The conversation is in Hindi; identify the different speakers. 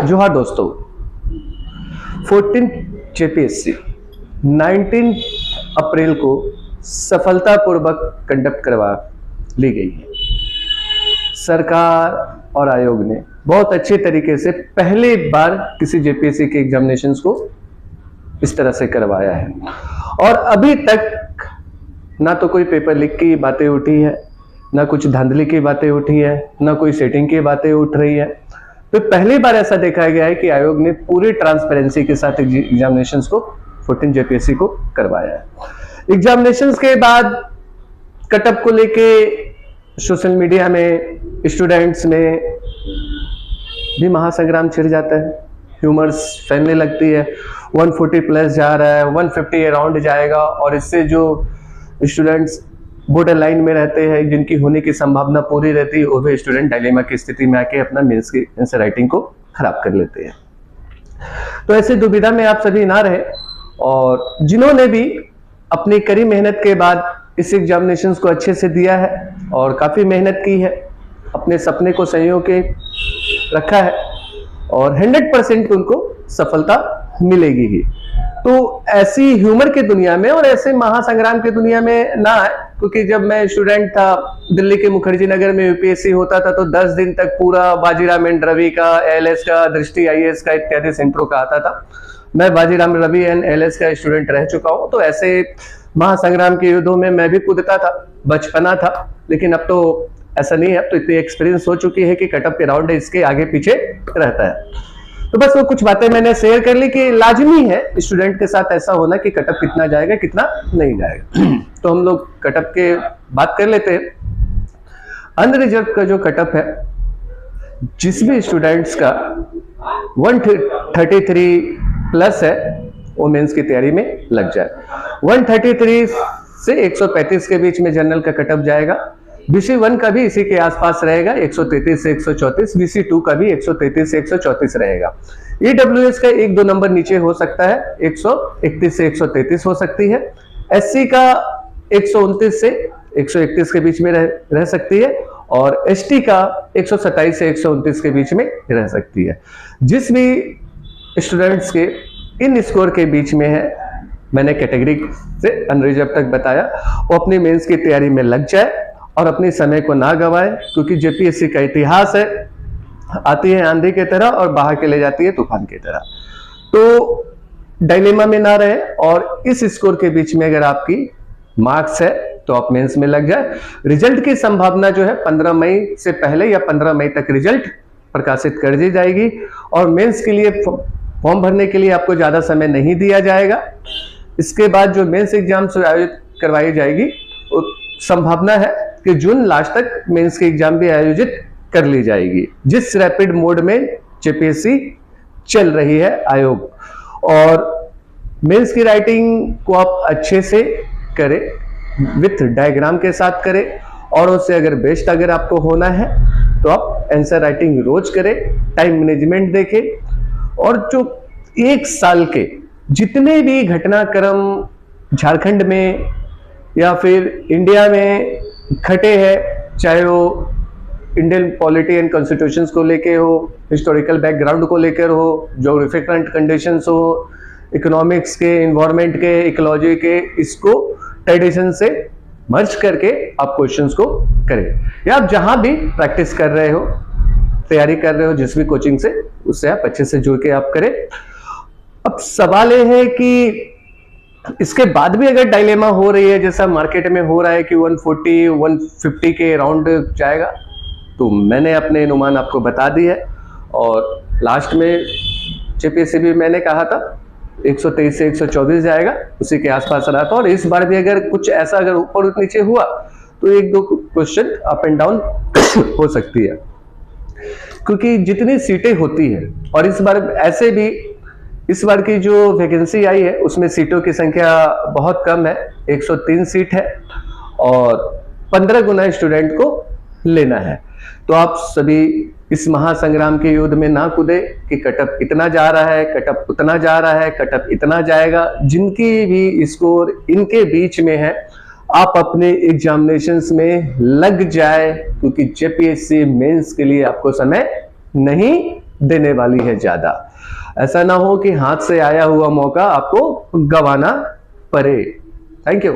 Speaker 1: जोहार दोस्तों, 14 जेपीएससी 19 अप्रैल को सफलतापूर्वक कंडक्ट करवा ली गई है। सरकार और आयोग ने बहुत अच्छे तरीके से पहली बार किसी जेपीएससी के एग्जामिनेशंस को इस तरह से करवाया है और अभी तक ना तो कोई पेपर लीक की बातें उठी है, ना कुछ धांधली की बातें उठी है, ना कोई सेटिंग की बातें उठ रही है। तो पहली बार ऐसा देखा गया है कि आयोग ने पूरी ट्रांसपेरेंसी के साथ एग्जामिनेशंस को 14 जेपीएससी को करवाया है। एग्जामिनेशंस के बाद कटअप को लेके सोशल मीडिया में स्टूडेंट्स में भी महासंग्राम छिड़ जाता है, ह्यूमर्स फैलने लगती है। 140 प्लस जा रहा है, 150 अराउंड जाएगा और इससे जो स्टूडेंट्स बॉर्डर लाइन में रहते हैं, जिनकी होने की संभावना पूरी रहती है, वो भी स्टूडेंट डायलेमा की स्थिति में आके अपना मेंस की आंसर राइटिंग को खराब कर लेते हैं। तो ऐसे दुविधा में आप सभी ना रहे और जिन्होंने भी अपनी कड़ी मेहनत के बाद इस एग्जामिनेशंस को अच्छे से दिया है और काफी मेहनत की है, अपने सपने को संजो के रखा है और 100% उनको सफलता मिलेगी ही। तो ऐसी ह्यूमर की दुनिया में और ऐसे महासंग्राम की दुनिया में ना आए, क्योंकि जब मैं स्टूडेंट था दिल्ली के मुखर्जी नगर में यूपीएससी होता था तो 10 दिन तक पूरा बाजीराम एंड रवि का, एलएस का, दृष्टि आईएएस का इत्यादि सेंटरों का आता था। मैं बाजीराम रवि एंड एलएस का स्टूडेंट रह चुका हूं, तो ऐसे महासंग्राम के युद्धों में मैं भी कूदता था, बचपना था। लेकिन अब तो ऐसा नहीं है, अब तो इतनी एक्सपीरियंस हो चुकी है कि कटअप के राउंड इसके आगे पीछे रहता है। तो बस वो कुछ बातें मैंने शेयर कर ली कि लाजमी है स्टूडेंट के साथ ऐसा होना कि कटअप कितना जाएगा कितना नहीं जाएगा। तो हम लोग कटअप के बात कर लेते हैं। अनरिजर्व का जो कटअप है, जिस भी स्टूडेंट्स का 133 प्लस है वो मेंस की तैयारी में लग जाए। 133 से 135 के बीच में जनरल का कटअप जाएगा। BC1 का भी इसी के आसपास रहेगा, 133 से 134। BC2 का भी 133 से 134 रहेगा। EWS का 1-2 नंबर नीचे हो सकता है, 131 से 133 हो सकती है। SC का 129 से 131 के बीच में रह सकती है और ST का 127 से 129 के बीच में रह सकती है। जिस भी स्टूडेंट्स के इन स्कोर के बीच में है, मैंने कैटेगरी से अनरिजर्व तक बताया, वो अपनी मेंस की तैयारी में लग जाए और अपने समय को ना गवाए, क्योंकि जेपीएससी का इतिहास है, आती है आंधी की तरह और बहा के ले जाती है तूफान की तरह। तो डायलेमा में ना रहे और इस स्कोर के बीच में अगर आपकी मार्क्स है तो आप मेंस में लग जाए। रिजल्ट की संभावना जो है 15 मई से पहले या 15 मई तक रिजल्ट प्रकाशित कर दी जाएगी और मेंस के लिए फॉर्म भरने के लिए आपको ज्यादा समय नहीं दिया जाएगा। इसके बाद जो मेंस एग्जाम आयोजित करवाई जाएगी, संभावना है कि जून लास्ट तक मेंस की एग्जाम भी आयोजित कर ली जाएगी, जिस रैपिड मोड में जेपीएससी चल रही है आयोग। और मेंस की राइटिंग को आप अच्छे से करें, विथ डायग्राम के साथ करें और उससे अगर बेस्ट अगर आपको होना है तो आप आंसर राइटिंग रोज करें, टाइम मैनेजमेंट देखें और जो 1 साल के जितने भी घटनाक्रम झारखंड में या फिर इंडिया में घटे हैं, चाहे वो इंडियन पॉलिटी एंड कॉन्स्टिट्यूशंस को लेके हो, हिस्टोरिकल बैकग्राउंड को लेकर हो, ज्योग्राफिक कंडीशंस हो, इकोनॉमिक्स के, एनवायरनमेंट के, इकोलॉजी के, इसको ट्रेडिशन से मर्ज करके आप क्वेश्चंस को करें। या आप जहां भी प्रैक्टिस कर रहे हो, तैयारी कर रहे हो, जिस भी कोचिंग से, उससे आप अच्छे से जुड़ के आप करें। अब सवाल ये है कि इसके बाद भी अगर डायलेमा हो रही है, जैसा मार्केट में हो रहा है कि 140, 150 के राउंड जाएगा, तो मैंने अपने अनुमान आपको बता दी है और लास्ट में जेपीएससी भी मैंने कहा था 123 से 124 जाएगा, उसी के आसपास रहा था। और इस बार भी अगर कुछ ऐसा अगर ऊपर नीचे हुआ तो 1-2 क्वेश्चन अप एंड डाउन हो सकती है, क्योंकि जितनी सीटें होती है और इस बार ऐसे भी इस बार की जो वैकेंसी आई है उसमें सीटों की संख्या बहुत कम है, 103 सीट है और 15 गुना स्टूडेंट को लेना है। तो आप सभी इस महासंग्राम के युद्ध में ना कूदे कि कटअप इतना जा रहा है, कटअप उतना जा रहा है, कटअप इतना जाएगा। जिनकी भी स्कोर इनके बीच में है, आप अपने एग्जामिनेशंस में लग जाए, क्योंकि जेपीएससी मेंस के लिए आपको समय नहीं देने वाली है ज्यादा। ऐसा ना हो कि हाथ से आया हुआ मौका आपको गंवाना पड़े। Thank you.